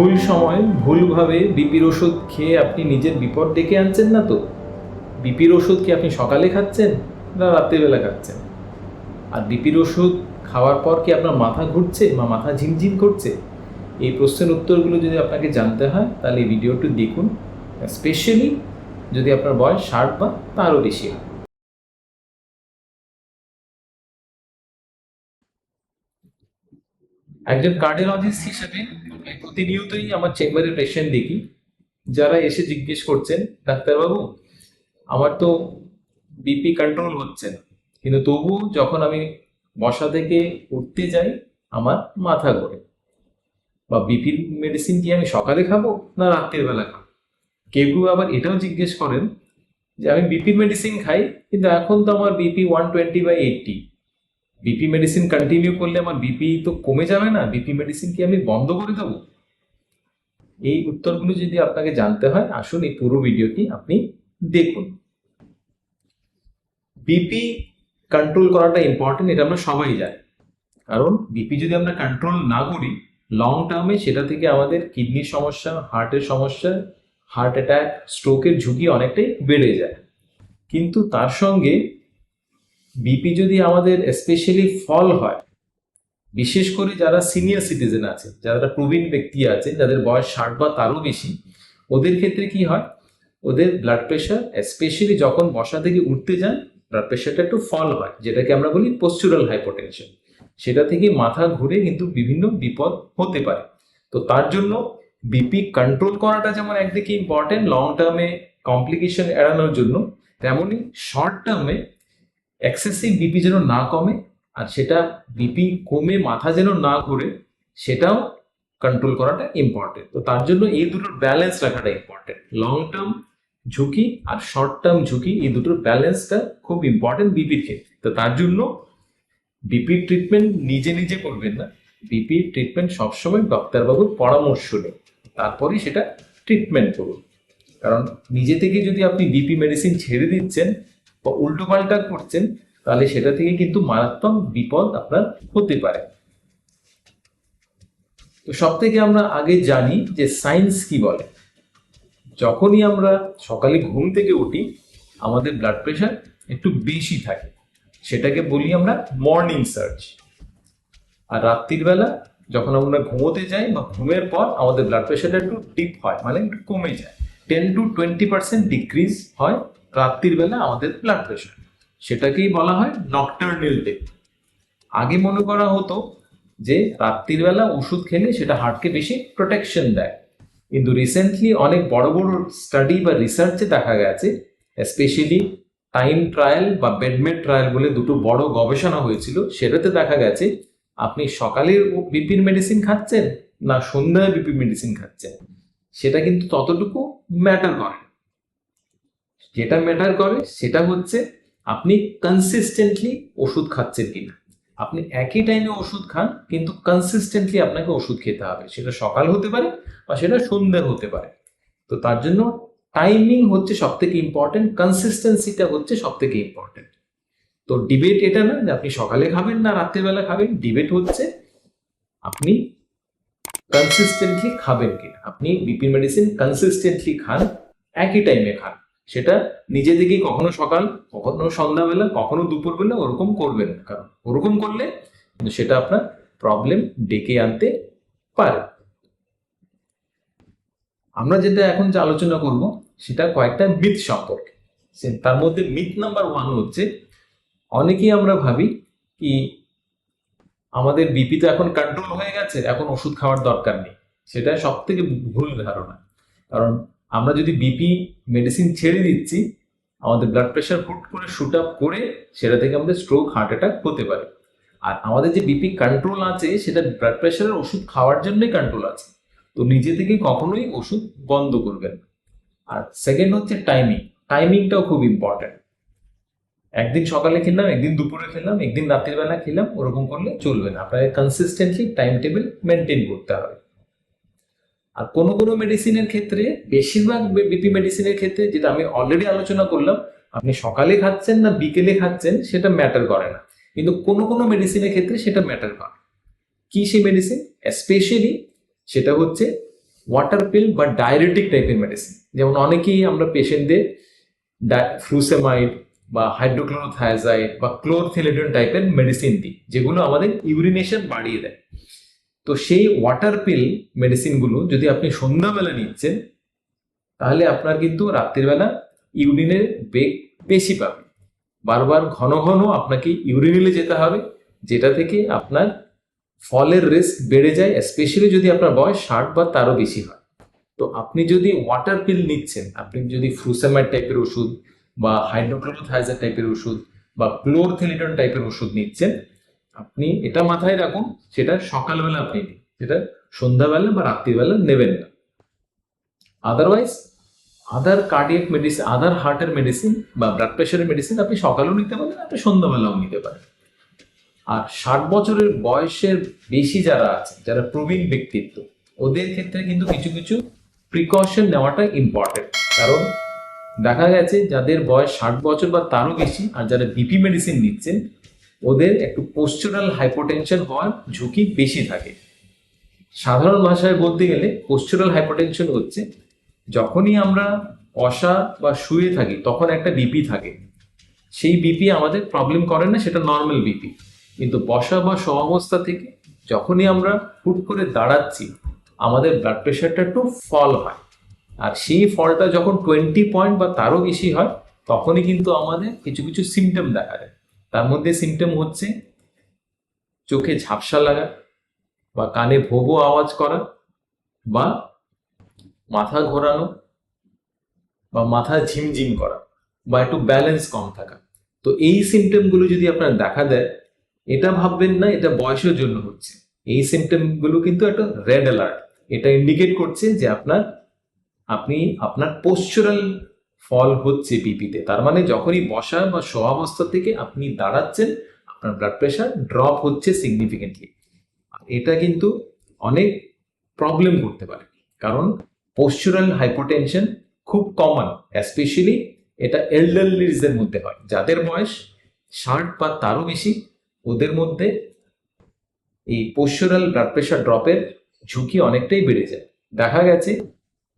ভুল সময় ভুলভাবে বিপির ওষুধ খেয়ে আপনি নিজের বিপদ ডেকে আনছেন না তো? বিপির ওষুধ কি আপনি সকালে খাচ্ছেন না রাত্রিবেলা খাচ্ছেন? আর বিপির ওষুধ খাওয়ার পর কি আপনার মাথা ঘুরছে বা মাথা ঝিমঝিম করছে? এই প্রশ্নের উত্তরগুলো যদি আপনাকে জানতে হয় তাহলে এই ভিডিওটি দেখুন, স্পেশালি যদি আপনার বয়স 60 বা তারও বেশি হয়। একজন কার্ডিওলজিস্ট হিসেবে আমি প্রতিনিয়তই আমার চেম্বারে পেশেন্ট দেখি যারা এসে জিজ্ঞেস করছেন, ডাক্তারবাবু আমার তো বিপি কন্ট্রোল হচ্ছে না, কিন্তু তবু যখন আমি বসা থেকে উঠতে যাই আমার মাথা ঘোরে। বা বিপির মেডিসিন কি আমি সকালে খাবো না রাত্রের বেলা খাবো? কেউ কেউ আবার এটাও জিজ্ঞেস করেন যে আমি বিপির মেডিসিন খাই, কিন্তু এখন তো আমার বিপি 120/80, বিপি মেডিসিন কন্টিনিউ করলে আমার বিপি তো কমে যাবে না, বিপি মেডিসিন কি আমি বন্ধ করে দেবো? এই উত্তরগুলো যদি আপনাকে জানতে হয় আসুন এই পুরো ভিডিওটি আপনি দেখুন। বিপি কন্ট্রোল করাটা ইম্পর্টেন্ট, এটা আমরা সবাই জানি। কারণ বিপি যদি আমরা কন্ট্রোল না করি লং টার্মে সেটা থেকে আমাদের কিডনির সমস্যা, হার্টের সমস্যা, হার্ট অ্যাটাক, স্ট্রোকের ঝুঁকি অনেকটাই বেড়ে যায়। কিন্তু তার সঙ্গে বিপি যদি আমাদের স্পেশালি ফল হয়, বিশেষ করে যারা সিনিয়র সিটিজেন আছে, যারা প্রবীণ ব্যক্তি আছে, যাদের বয়স 60 বা তারও বেশি, ওদের ক্ষেত্রে কি হয়, ওদের ব্লাড প্রেশার স্পেশালি যখন বসা থেকে উঠতে যান ব্লাড প্রেশারটা একটু ফল হয়, যেটাকে আমরা বলি পোস্চুরাল হাইপোটেনশন। সেটা থেকে মাথা ঘুরে কিন্তু বিভিন্ন বিপদ হতে পারে। তো তার জন্য বিপি কন্ট্রোল করাটা যেমন একদিকে ইম্পর্টেন্ট লং টার্মে কমপ্লিকেশন এড়ানোর জন্য, তেমনই শর্ট টার্মে এক্সেসিভ বিপি যেন না কমে, আর সেটা বিপি কমে মাথা যেন না ঘুরে সেটাও কন্ট্রোল করাটা ইম্পর্টেন্ট। তো তার জন্য এই দুটোর ব্যালেন্স রাখাটা ইম্পর্টেন্ট। লং টার্ম ঝুঁকি আর শর্ট টার্ম ঝুঁকি, এই দুটোর ব্যালেন্সটা খুব ইম্পর্টেন্ট বিপির ক্ষেত্রে। তো তার জন্য বিপির ট্রিটমেন্ট নিজে নিজে করবেন না, বিপির ট্রিটমেন্ট সবসময় ডাক্তারবাবুর পরামর্শ নিন, তারপরেই সেটা ট্রিটমেন্ট করুন। কারণ নিজে থেকে যদি আপনি বিপি মেডিসিন ছেড়ে দিচ্ছেন বা উল্টো পাল্টা করছেন তাহলে সেটা থেকে কিন্তু মারাত্মক বিপদ আপনার হতে পারে। তো সব থেকে আমরা আগে জানি যে সায়েন্স কি বলে। যখনই আমরা সকালে ঘুম থেকে উঠি আমাদের ব্লাড প্রেশার একটু বেশি থাকে, সেটাকে বলি আমরা মর্নিং সার্জ। আর রাত্রির বেলা যখন আমরা ঘুমোতে যাই বা ঘুমের পর আমাদের ব্লাড প্রেশারটা একটু ডিপ হয়, মানে একটু কমে যায়, 10-20% ডিক্রিজ হয় রাত্রির বেলা আমাদের ব্লাড প্রেশার। সেটাকেই বলা হয় নকটার্নাল ডেথ। আগে মনে করা হতো যে রাত্রির বেলা ওষুধ খেলে সেটা হার্টকে বেশি প্রোটেকশন দেয়, কিন্তু রিসেন্টলি অনেক বড় বড় স্টাডি বা রিসার্চে দেখা গেছে, স্পেশালি টাইম ট্রায়াল বা বেডমেড ট্রায়াল বলে দুটো বড় গবেষণা হয়েছিল, সেটাতে দেখা গেছে আপনি সকালে বিপির মেডিসিন খাচ্ছেন না সন্ধ্যায় বিপি মেডিসিন খাচ্ছেন সেটা কিন্তু ততটুকু ম্যাটার করে। যেটা ম্যাটার করে সেটা হচ্ছে আপনি কনসিস্টেন্টলি ওষুধ খাচ্ছেন কিনা। আপনি একই টাইমে ওষুধ খান কিন্তু কনসিস্টেন্টলি আপনাকে ওষুধ খেতে হবে, সেটা সকাল হতে পারে বা সেটা সন্ধ্যা হতে পারে। তো তার জন্য টাইমিং হচ্ছে সব থেকে ইম্পর্টেন্ট, কনসিস্টেন্সিটা হচ্ছে সব থেকে ইম্পর্টেন্ট। তো ডিবেট এটা না যে আপনি সকালে খাবেন না রাত্রেবেলা খাবেন, ডিবেট হচ্ছে আপনি কনসিস্টেন্টলি খাবেন কিনা। আপনি বিপি মেডিসিন কনসিস্টেন্টলি খান, একই টাইমে খান, সেটা নিজে থেকেই কখনো সকাল কখনো সন্ধ্যাবেলা কখনো দুপুরবেলা ওরকম করবেন না, কারণ ওরকম করলে সেটা আপনার প্রবলেম ডেকে আনতে পারে। আমরা যেটা এখন যে আলোচনা করব সেটা কয়েকটা মিথ সম্পর্কে। তার মধ্যে মিথ নাম্বার 1 হচ্ছে অনেকেই আমরা ভাবি কি আমাদের বিপি তো এখন কন্ট্রোল হয়ে গেছে, এখন ওষুধ খাওয়ার দরকার নেই। সেটা সব থেকে ভুল ধারণা। কারণ আমরা যদি বিপি মেডিসিন ছেড়ে দিচ্ছি আমাদের ব্লাড প্রেশার হুট করে শুট আপ করে সেটা থেকে আমাদের স্ট্রোক, হার্ট অ্যাটাক হতে পারে। আর আমাদের যে বিপি কন্ট্রোল আছে সেটা ব্লাড প্রেশারের ওষুধ খাওয়ার জন্যই কন্ট্রোল আছে। তো নিজে থেকে কখনোই ওষুধ বন্ধ করবেন। আর সেকেন্ড হচ্ছে টাইমিং, টাইমিংটাও খুব ইম্পর্টেন্ট। একদিন সকালে খেলাম, একদিন দুপুরে খেলাম, একদিন রাতের বেলা খেলাম, ওরকম করলে চলবে না। আপনাকে কনসিস্টেন্টলি টাইম টেবিল মেনটেন করতে হবে। আর কোনো কোনো মেডিসিনের ক্ষেত্রে, বেশিরভাগ বিপি মেডিসিনের ক্ষেত্রে যেটা আমি অলরেডি আলোচনা করলাম, আপনি সকালে খাচ্ছেন না বিকেলে খাচ্ছেন সেটা ম্যাটার করে না, কিন্তু কোনো কোনো মেডিসিনের ক্ষেত্রে সেটা ম্যাটার করে। কি সেই মেডিসিন? স্পেশালি সেটা হচ্ছে ওয়াটার পিল বা ডায়রেটিক টাইপের মেডিসিন, যেমন অনেকেই আমরা পেশেন্টদের ফ্লুসেমাইড বা হাইড্রোক্লোরোথায়াজাইড বা ক্লোরথেলিডন টাইপের মেডিসিন দিই, যেগুলো আমাদের ইউরিনেশন বাড়িয়ে দেয়। তো সেই ওয়াটার পিল মেডিসিনগুলো যদি আপনি সন্ধ্যাবেলা নিচ্ছেন, তাহলে আপনার কিন্তু রাত্রিবেলা ইউরিনের বেগ বেশি পাবে। বারবার ঘন ঘন আপনাকে ইউরিনেলে যেতে হবে, যেটা থেকে আপনার ফলের রিস্ক বেড়ে যায়, স্পেশালি যদি আপনার বয়স 60 বা তারও বেশি হয়। তো আপনি যদি ওয়াটার পিল নিচ্ছেন, আপনি যদি ফ্লুসেমাইড টাইপের ওষুধ বা হাইড্রোক্লোরোথায়াজাইড টাইপের ওষুধ বা ক্লোরথেলিডন টাইপের ওষুধ নিচ্ছেন, আপনি এটা মাথায় রাখুন, সেটা সকালবেলা আপনি নিন, সেটা সন্ধ্যাবেলা বা রাত্রিবেলা নেবেন না। আদারওয়াইজ আদার কার্ডিয়াক মেডিসিন, আদার হার্টের মেডিসিন বা ব্লাড প্রেশারের মেডিসিন আপনি সকালেও নিতে পারেন, আপনি সন্ধ্যাবেলাও নিতে পারেন। আর 60 বছরের বয়সের বেশি যারা আছে, যারা প্রবীণ ব্যক্তিত্ব, ওদের ক্ষেত্রে কিন্তু কিছু কিছু প্রিকশন নেওয়াটা ইম্পর্টেন্ট। কারণ দেখা গেছে যাদের বয়স 60 বছর বা তারও বেশি আর যারা বিপি মেডিসিন নিচ্ছেন, ওদের একটু পোস্চুরাল হাইপোটেনশন হওয়ার ঝুঁকি বেশি থাকে। সাধারণ ভাষায় বলতে গেলে পোস্চুরাল হাইপোটেনশন হচ্ছে যখনই আমরা বসা বা শুয়ে থাকি তখন একটা বিপি থাকে, সেই বিপি আমাদের প্রবলেম করে না, সেটা নর্মাল বিপি। কিন্তু বসা বা শোয়া অবস্থা থেকে যখনই আমরা হুট করে দাঁড়াচ্ছি, আমাদের ব্লাড প্রেশারটা একটু ফল হয়। আর সেই ফলটা যখন 20 পয়েন্ট বা তারও বেশি হয়, তখনই কিন্তু আমাদের কিছু কিছু সিমটম দেখা দেয়। তার মধ্যে সিমটম হচ্ছে চোখে ঝাপসা লাগা বা কানে ভো ভো আওয়াজ করা বা মাথা ঘোরানো বা মাথা ঝিমঝিম করা বা একটু ব্যালেন্স কম থাকা। তো এই সিমটমগুলো যদি আপনার দেখা দেয়, এটা ভাববেন না এটা বয়সের জন্য হচ্ছে। এই সিমটমগুলো কিন্তু একটা রেড অ্যালার্ট, এটা ইন্ডিকেট করছে যে আপনার পোস্চারাল ফল হচ্ছে বিপিতে। তার মানে যখনই বসা বা শোয়া অবস্থা থেকে আপনি দাঁড়াচ্ছেন, আপনার ব্লাড প্রেশার ড্রপ হচ্ছে সিগনিফিকেন্টলি। এটা কিন্তু অনেক প্রবলেম করতে পারে, কারণ পোস্চুরাল হাইপোটেনশন খুব কমন, স্পেশালি এটা এল্ডারলিজদের মধ্যে হয়। যাদের বয়স 60 বা তারও বেশি, ওদের মধ্যে এই পোস্চুরাল ব্লাড প্রেশার ড্রপের ঝুঁকি অনেকটাই বেড়ে যায়। দেখা গেছে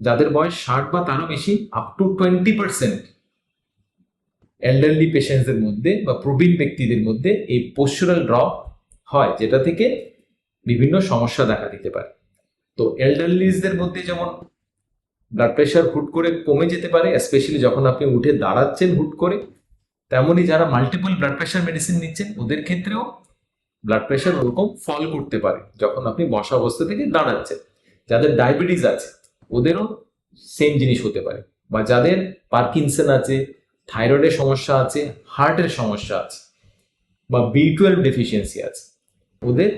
যাদের বয়স 60 বা তারও বেশি, আপ টু 20% এল্ডারলি পেশেন্টসদের মধ্যে বা প্রবীণ ব্যক্তিদের মধ্যে এই পোস্চুরাল ড্রপ হয়, যেটা থেকে বিভিন্ন সমস্যা দেখা দিতে পারে। তো এল্ডারলিজদের মধ্যে যেমন ব্লাড প্রেশার হুট করে কমে যেতে পারে, স্পেশালি যখন আপনি উঠে দাঁড়াচ্ছেন হুট করে, তেমনি যারা মাল্টিপল ব্লাড প্রেশার মেডিসিন নিচ্ছেন, ওদের ক্ষেত্রেও ব্লাড প্রেশার ওরকম ফল করতে পারে যখন আপনি বসা অবস্থা থেকে দাঁড়াচ্ছেন। যাদের ডায়াবেটিস আছে, ওদেরও সেম জিনিস হতে পারে। বা যাদের পার্কিনসন আছে, থাইরয়েডের সমস্যা আছে, হার্টের সমস্যা আছে বা B12 ডেফিসিয়েন্সি আছে, ওদের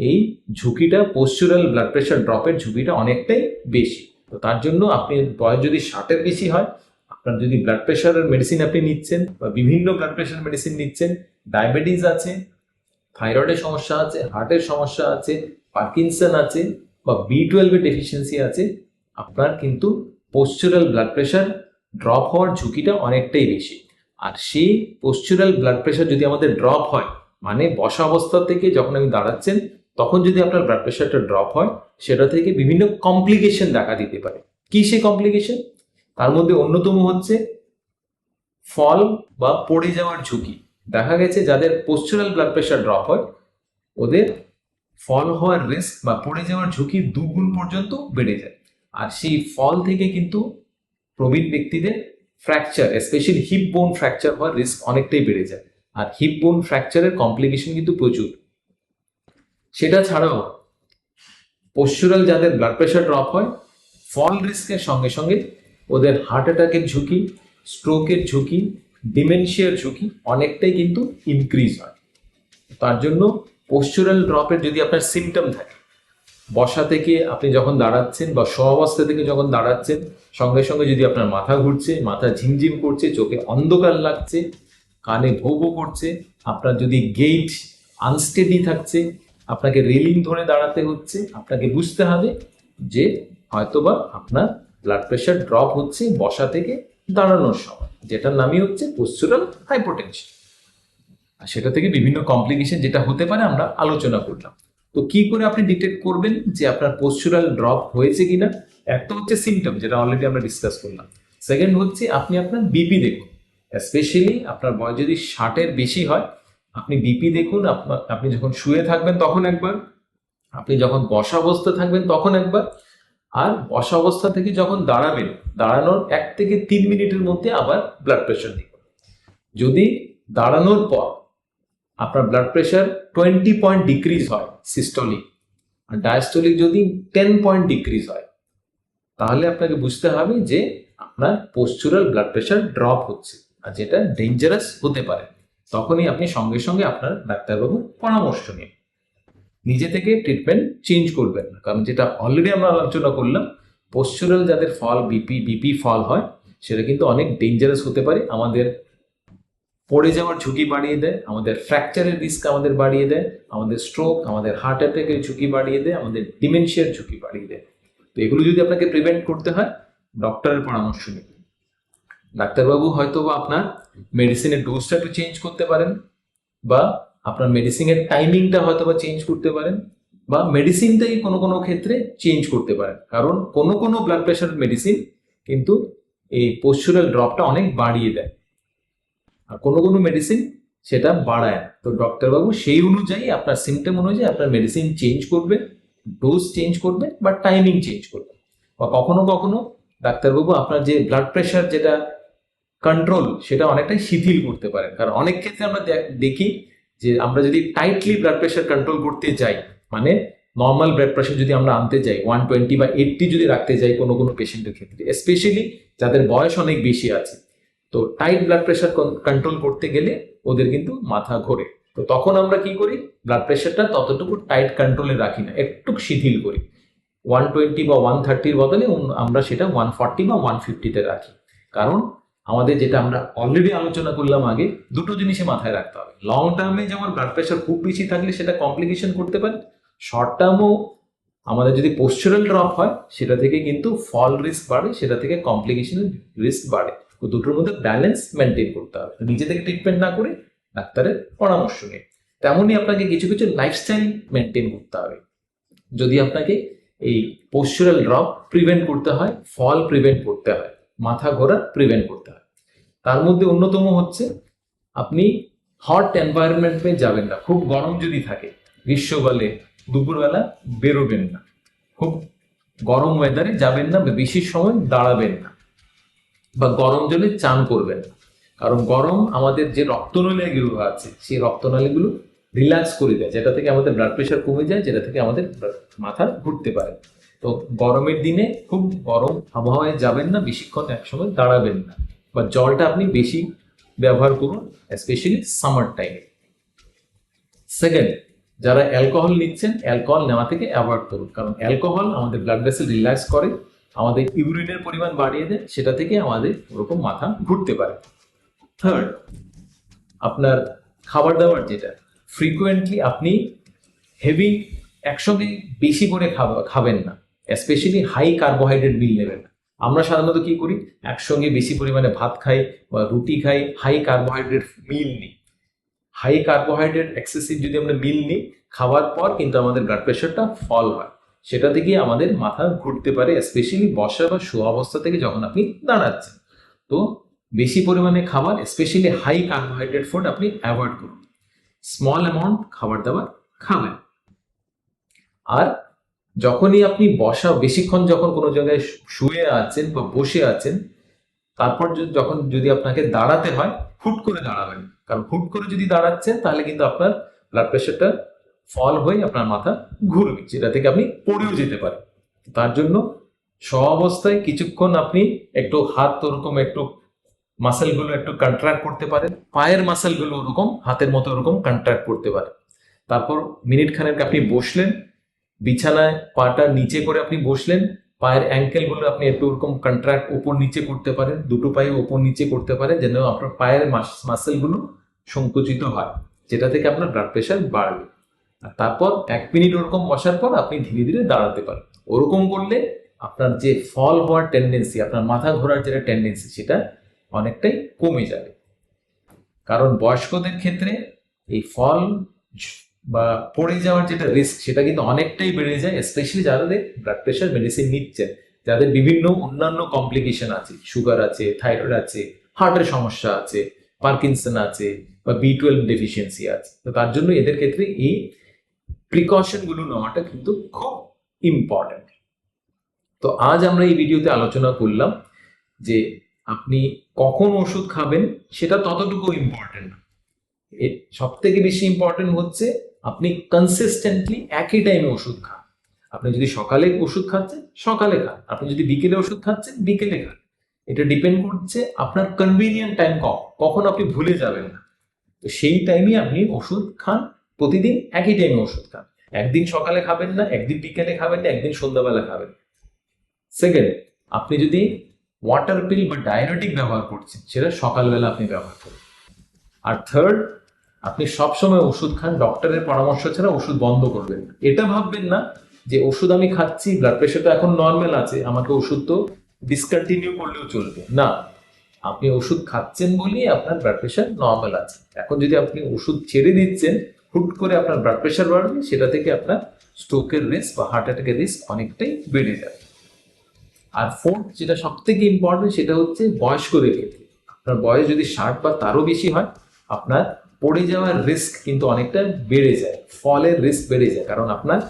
এই ঝুঁকিটা, পোস্চুরাল ব্লাড প্রেশার ড্রপের ঝুঁকিটা অনেকটাই বেশি। তো তার জন্য আপনি বয়স যদি 60-এর বেশি হয়, আপনার যদি ব্লাড প্রেশারের মেডিসিন আপনি নিচ্ছেন বা বিভিন্ন ব্লাড প্রেশার মেডিসিন নিচ্ছেন, ডায়াবেটিস আছে, থাইরয়েডের সমস্যা আছে, হার্টের সমস্যা আছে, পার্কিনসন আছে বা B12 এর ডেফিসিয়েন্সি আছে, আপনার কিন্তু পোস্চুরাল ব্লাড প্রেশার ড্রপ হওয়ার ঝুঁকিটা অনেকটাই বেশি। আর সেই পোস্চুরাল ব্লাড প্রেশার যদি আমাদের ড্রপ হয়, মানে বসা অবস্থা থেকে যখন আপনি দাঁড়াচ্ছেন, তখন যদি আপনার ব্লাড প্রেশারটা ড্রপ হয়, সেটা থেকে বিভিন্ন কমপ্লিকেশন দেখা দিতে পারে। কি সেই কমপ্লিকেশন? তার মধ্যে অন্যতম হচ্ছে ফল বা পড়ে যাওয়ার ঝুঁকি। দেখা গেছে যাদের পোস্চুরাল ব্লাড প্রেশার ড্রপ হয়, ওদের ফল হওয়ার রিস্ক বা পড়ে যাওয়ার ঝুঁকি 2 গুণ পর্যন্ত বেড়ে যায়। আর সেই ফল থেকে কিন্তু প্রবীণ ব্যক্তিদের fracture, specially hip bone fracture হওয়ার রিস্ক অনেকটাই বেড়ে যায়। আর হিপ বোন ফ্র্যাকচারের কমপ্লিকেশন কিন্তু প্রচুর। সেটা ছাড়াও পোস্চুরাল যাদের ব্লাড প্রেশার ড্রপ হয়, ফল রিস্কের সঙ্গে সঙ্গে ওদের হার্ট অ্যাটাকের ঝুঁকি, স্ট্রোকের ঝুঁকি, ডিমেনশিয়ার ঝুঁকি অনেকটাই কিন্তু ইনক্রিজ হয়। তার জন্য পোস্চুরাল ড্রপের যদি আপনার সিমটম থাকে, বসা থেকে আপনি যখন দাঁড়াচ্ছেন বা শোয়া অবস্থা থেকে যখন দাঁড়াচ্ছেন, সঙ্গে সঙ্গে যদি আপনার মাথা ঘুরছে, মাথা ঝিমঝিম করছে, চোখে অন্ধকার লাগছে, কানে ভো ভো করছে, আপনার যদি গেইট আনস্টেডি থাকছে, আপনাকে রেলিং ধরে দাঁড়াতে হচ্ছে, আপনাকে বুঝতে হবে যে হয়তোবা আপনার ব্লাড প্রেশার ড্রপ হচ্ছে বসা থেকে দাঁড়ানোর সময়, যেটার নামই হচ্ছে পোস্চুরাল হাইপোটেনশন। আর সেটা থেকে বিভিন্ন কমপ্লিকেশন যেটা হতে পারে আমরা আলোচনা করলাম। তো কি করে আপনি ডিটেক্ট করবেন যে আপনার পোস্চুরাল ড্রপ হয়েছে কিনা? এক তো হচ্ছে সিমটম, যেটা অলরেডি আমরা ডিসকাস করলাম। সেকেন্ড হচ্ছে আপনি আপনার বিপি দেখুন, স্পেশালি আপনার বয়স যদি 60-এর বেশি হয়, আপনি বিপি দেখুন। আপনি যখন শুয়ে থাকবেন তখন একবার, আপনি যখন বসা অবস্থা থাকবেন তখন একবার, আর বসা অবস্থা থেকে যখন দাঁড়াবেন, দাঁড়ানোর 1 থেকে 3 মিনিটের মধ্যে আবার ব্লাড প্রেশার দেখুন। যদি দাঁড়ানোর পর আপনার ব্লাড প্রেশার 20 পয়েন্ট ডিক্রিজ হয় সিস্টোলিক, আর ডায়াস্টোলিক যদি 10 পয়েন্ট ডিক্রিজ হয়, তাহলে আপনাকে বুঝতে হবে যে আপনার পোস্চুরাল ব্লাড প্রেশার ড্রপ হচ্ছে, আর যেটা ডেঞ্জারাস হতে পারে। তখনই আপনি সঙ্গে সঙ্গে আপনার ডাক্তারবাবুর পরামর্শ নিন। নিজে থেকে ট্রিটমেন্ট চেঞ্জ করবেন না, কারণ যেটা অলরেডি আমরা আলোচনা করলাম, পোস্চুরাল যাদের ফল বিপি ফল হয়, সেটা কিন্তু অনেক ডেঞ্জারাস হতে পারে। আমাদের পড়ে যাওয়ার ঝুঁকি বাড়িয়ে দেয়, আমাদের ফ্র্যাকচারের রিস্ক আমাদের বাড়িয়ে দেয়, আমাদের স্ট্রোক, আমাদের হার্ট অ্যাটাকের ঝুঁকি বাড়িয়ে দেয়, আমাদের ডিমেনশিয়ার ঝুঁকি বাড়িয়ে দেয়। তো এগুলো যদি আপনাকে প্রিভেন্ট করতে হয়, ডক্টরের পরামর্শ নিন। ডাক্তারবাবু হয়তো বা আপনার মেডিসিনের ডোজটা একটু চেঞ্জ করতে পারেন, বা আপনার মেডিসিনের টাইমিংটা হয়তো বা চেঞ্জ করতে পারেন, বা মেডিসিনটাই কোনো কোনো ক্ষেত্রে চেঞ্জ করতে পারেন। কারণ কোনো কোনো ব্লাড প্রেশার মেডিসিন কিন্তু এই পোস্চুরাল ড্রপটা অনেক বাড়িয়ে দেয়, আর কোনো কোনো মেডিসিন সেটা বাড়ায় না। তো ডক্টরবাবু সেই অনুযায়ী আপনার সিমটম অনুযায়ী আপনার মেডিসিন চেঞ্জ করবে, ডোজ চেঞ্জ করবে, বা টাইমিং চেঞ্জ করবে। বা কখনো কখনো ডাক্তারবাবু আপনার যে ব্লাড প্রেশার যেটা কন্ট্রোল, সেটা অনেকটাই শিথিল করতে পারেন। কারণ অনেক ক্ষেত্রে আমরা দেখি যে আমরা যদি টাইটলি ব্লাড প্রেশার কন্ট্রোল করতে যাই, মানে নর্মাল ব্লাড প্রেশার যদি আমরা আনতে যাই 120 বা 80 যদি রাখতে যাই কোনো কোনো পেশেন্টের ক্ষেত্রে, স্পেশালি যাদের বয়স অনেক বেশি আছে, তো টাইট ব্লাড প্রেশার কন্ট্রোল করতে গেলে ওদের কিন্তু মাথা ঘোরে। তো তখন আমরা কি করি, ব্লাড প্রেশারটা ততটুকু টাইট কন্ট্রোলে রাখি না, একটু শিথিল করি। 120 বা 130-র বদলে আমরা সেটা 140 বা 150-তে রাখি। কারণ আমাদের যেটা আমরা অলরেডি আলোচনা করলাম আগে, দুটো জিনিসে মাথায় রাখতে হবে। লং টার্মে যেমন ব্লাড প্রেশার খুব বেশি থাকলে সেটা কমপ্লিকেশন করতে পারে, শর্ট টার্মও আমাদের যদি পোস্চারাল ড্রপ হয়, সেটা থেকে কিন্তু ফল রিস্ক বাড়ে, সেটা থেকে কমপ্লিকেশনের রিস্ক বাড়ে। তো দুটোর মধ্যে ব্যালেন্স মেনটেন করতে হবে, নিজে থেকে ট্রিটমেন্ট না করে ডাক্তারের পরামর্শ নিয়ে। তেমনই আপনাকে কিছু কিছু লাইফস্টাইল মেনটেন করতে হবে যদি আপনাকে এই পোস্চারাল ড্রপ প্রিভেন্ট করতে হয়, ফল প্রিভেন্ট করতে হয়, মাথা ঘোরা প্রিভেন্ট করতে হয়। তার মধ্যে অন্যতম হচ্ছে আপনি হট এনভায়রনমেন্টে যাবেন না। খুব গরম যদি থাকে, গ্রীষ্মকালে দুপুরবেলা বেরোবেন না, খুব গরম ওয়েদারে যাবেন না, বা বেশি সময় দাঁড়াবেন না, বা গরম জলে চান করবেন না। কারণ গরম আমাদের যে রক্তনলীগুলো আছে, সেই রক্তনলীগুলো রিল্যাক্স করে দেয়, যেটা থেকে আমাদের ব্লাড প্রেশার কমে যায়, যেটা থেকে আমাদের মাথা ঘুরতে পারে। তো গরমের দিনে খুব গরম আবহাওয়ায় যাবেন না, বেশিক্ষণ একসময় দাঁড়াবেন না, বা জলটা আপনি বেশি ব্যবহার করুন, স্পেশালি সামার টাইমে। সেকেন্ড, যারা অ্যালকোহল নিচ্ছেন, অ্যালকোহল নেওয়া থেকে অ্যাভয়েড করুন, কারণ অ্যালকোহল আমাদের ব্লাড ভেসেল রিল্যাক্স করে, আমাদের ইউরিনের পরিমাণ বাড়িয়ে দেয়, সেটা থেকে আমাদের ওরকম মাথা ঘুরতে পারে। থার্ড, আপনার খাবার দাবার যেটা ফ্রিকুয়েন্টলি আপনি হেভি একসঙ্গে বেশি করে খাবেন না, স্পেশালি হাই কার্বোহাইড্রেট মিল নেবেন না। আমরা সাধারণত কি করি, একসঙ্গে বেশি পরিমাণে ভাত খাই বা রুটি খাই, হাই কার্বোহাইড্রেট মিল নিই। হাই কার্বোহাইড্রেট এক্সেসিভ যদি আমরা মিল নিই, খাওয়ার পর কিন্তু আমাদের ব্লাড প্রেশারটা ফল হয়, সেটা থেকে আমাদের মাথা ঘুরতে পারে, স্পেশালি বসা বা শোয়া অবস্থা থেকে যখন আপনি দাঁড়াচ্ছেন। তো বেশি পরিমাণে খাবার, স্পেশালি হাই কার্বোহাইড্রেট ফুড আপনি অ্যাভয়েড করুন, স্মল অ্যামাউন্ট খাবার দাবার খাবেন। আর যখনই আপনি বেশিক্ষণ যখন কোনো জায়গায় শুয়ে আছেন বা বসে আছেন, তারপর যখন যদি আপনাকে দাঁড়াতে হয়, হুট করে দাঁড়াবেন। কারণ হুট করে যদি দাঁড়াচ্ছেন, তাহলে কিন্তু আপনার ব্লাড প্রেশারটা ফল হয়ে আপনার মাথা ঘুরবে, যেটা থেকে আপনি পড়েও যেতে পারেন। তার জন্য অবস্থায় কিছুক্ষণ আপনি একটু হাত ওরকম একটু মাসেলগুলো একটু কন্ট্রাক্ট করতে পারেন, পায়ের মাসেলগুলো ওরকম হাতের মতো ওরকম কন্ট্রাক্ট করতে পারেন। তারপর মিনিট খানেক আপনি বসলেন, বিছানায় পাটা নিচে করে আপনি বসলেন, পায়ের অ্যাঙ্কেলগুলো আপনি একটু ওরকম কন্ট্রাক্ট উপর নিচে করতে পারেন, দুটো পায়ে উপর নিচে করতে পারেন, যেন আপনার পায়ের মাসেলগুলো সংকুচিত হয়, যেটা থেকে আপনার ব্লাড প্রেশার বাড়বে। আর তারপর 1 মিনিট ওরকম বসার পর আপনি ধীরে ধীরে দাঁড়াতে পারেন। ওরকম করলে আপনার যে ফল হওয়ার টেন্ডেন্সি, আপনার মাথা ঘোরার যেটা টেন্ডেন্সি, সেটা অনেকটাই কমে যাবে। কারণ বয়স্কদের ক্ষেত্রে এই ফল বা পড়ে যাওয়ার যেটা রিস্ক সেটা কিন্তু অনেকটাই বেড়ে যায়, স্পেশালি যাদের ব্লাড প্রেশার মেডিসিন নিচ্ছেন, যাদের বিভিন্ন অন্যান্য কমপ্লিকেশন আছে, সুগার আছে, থাইরয়েড আছে, হার্টের সমস্যা আছে, পার্কিনসন আছে, বা B12 ডেফিসিয়েন্সি আছে। তো তার জন্য এদের ক্ষেত্রে এই প্রিকশন গুলো নেওয়াটা কিন্তু খুব ইম্পর্টেন্ট। তো আজ আমরা এই ভিডিওতে আলোচনা করলাম যে আপনি কখন ওষুধ খাবেন সেটা ততটুকু ইম্পর্টেন্ট। সব থেকে বেশি ইম্পর্টেন্ট হচ্ছে আপনি কনসিস্টেন্টলি একই টাইমে ওষুধ খান। আপনি যদি সকালে ওষুধ খাচ্ছেন সকালে খান, আপনি যদি বিকেলে ওষুধ খাচ্ছেন বিকেলে খান। এটা ডিপেন্ড করছে আপনার কনভিনিয়েন্ট টাইম কখন আপনি ভুলে যাবেন না। তো সেই টাইমে আপনি ওষুধ খান, প্রতিদিন একই টাইমে ওষুধ খান। একদিন সকালে খাবেন না, একদিন বিকেলে খাবেন না, একদিন সন্ধ্যাবেলা খাবেন। সেকেন্ড, আপনি যদি ওয়াটার পিল বা ডায়নোটিক ব্যবহার করছেন সেটা সকালবেলা আপনি ব্যবহার করুন। আর থার্ড, আপনি সবসময় ওষুধ খান, ডক্টরের পরামর্শ ছাড়া ওষুধ বন্ধ করবেন না। এটা ভাববেন না যে ওষুধ আমি খাচ্ছি, ব্লাড প্রেশারটা এখন নর্মাল আছে, আমাকে ওষুধ তো ডিসকন্টিনিউ করলেও চলবে না। আপনি ওষুধ খাচ্ছেন বলেই আপনার ব্লাড প্রেশার নর্মাল আছে। এখন যদি আপনি ওষুধ ছেড়ে দিচ্ছেন, হুট করে আপনার ব্লাড প্রেশার বাড়বে, সেটা থেকে আপনার স্ট্রোকের রিস্ক বা হার্ট অ্যাটাকের রিস্ক অনেকটাই বেড়ে যাবে। আর ফোর্থ, যেটা সব থেকে ইম্পর্টেন্ট, সেটা হচ্ছে বয়স্কদের ক্ষেত্রে আপনার বয়স যদি 60 বা তারও বেশি হয়, আপনার পড়ে যাওয়ার রিস্ক কিন্তু অনেকটা বেড়ে যায়, ফলের রিস্ক বেড়ে যায়। কারণ আপনার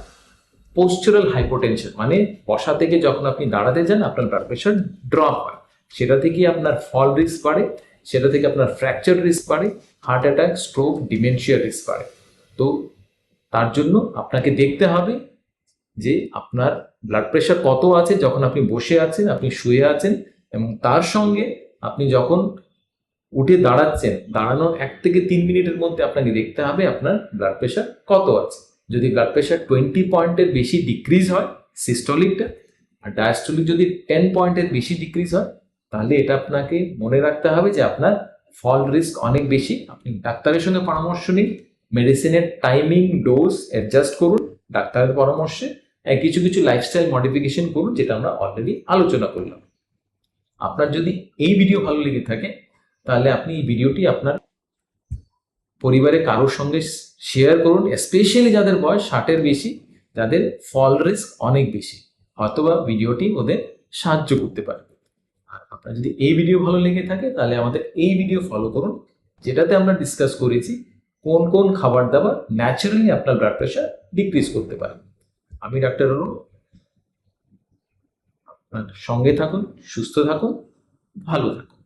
পোস্টারাল হাইপোটেনশন, মানে বসা থেকে যখন আপনি দাঁড়াতে যান আপনার ব্লাড প্রেশার ড্রপ হয়, সেটা থেকে আপনার ফল রিস্ক বাড়ে, সেটা থেকে আপনার ফ্র্যাকচার রিস্ক বাড়ে, heart attack, stroke, dementia risk বাড়ে। তো তার জন্য আপনাকে দেখতে হবে যে আপনার ব্লাড প্রেশার কত আছে যখন আপনি বসে আছেন, আপনি শুয়ে আছেন, এবং তার সঙ্গে আপনি যখন উঠে দাঁড়াচ্ছেন, দাঁড়ানোর 1 থেকে 3 মিনিটের মধ্যে আপনাকে দেখতে হবে আপনার ব্লাড প্রেশার কত আছে। যদি ব্লাড প্রেশার 20 পয়েন্টের বেশি ডিক্রিজ হয় সিস্টোলিকটা, আর ডায়াস্টোলিক যদি 10 পয়েন্টের বেশি ডিক্রিজ হয়, তাহলে এটা আপনাকে মনে রাখতে হবে যে আপনার ফল রিস্ক অনেক বেশি। আপনি ডাক্তারের সঙ্গে পরামর্শ নিন, মেডিসিনের টাইমিং ডোজ অ্যাডজাস্ট করুন ডাক্তারের পরামর্শে, কিছু কিছু লাইফস্টাইল মডিফিকেশন করুন, যেটা আমরা অলরেডি আলোচনা করলাম। আপনার যদি এই ভিডিও ভালো লেগে থাকে তাহলে আপনি এই ভিডিওটি আপনার পরিবারের কারোর সঙ্গে শেয়ার করুন, স্পেশালি যাদের বয়স 60-এর বেশি, যাদের ফল রিস্ক অনেক বেশি, হয়তোবা ভিডিওটি ওদের সাহায্য করতে পারে। আর আপনার যদি এই ভিডিও ভালো লেগে থাকে তাহলে আমাদের এই ভিডিও ফলো করুন, যেটাতে আমরা ডিসকাস করেছি কোন কোন খাবার দাবার ন্যাচারালি আপনার ব্লাড প্রেশার ডিক্রিজ করতে পারে। আমি ডাক্তার অরুণ, আপনার সঙ্গে থাকুন, সুস্থ থাকুন, ভালো থাকুন।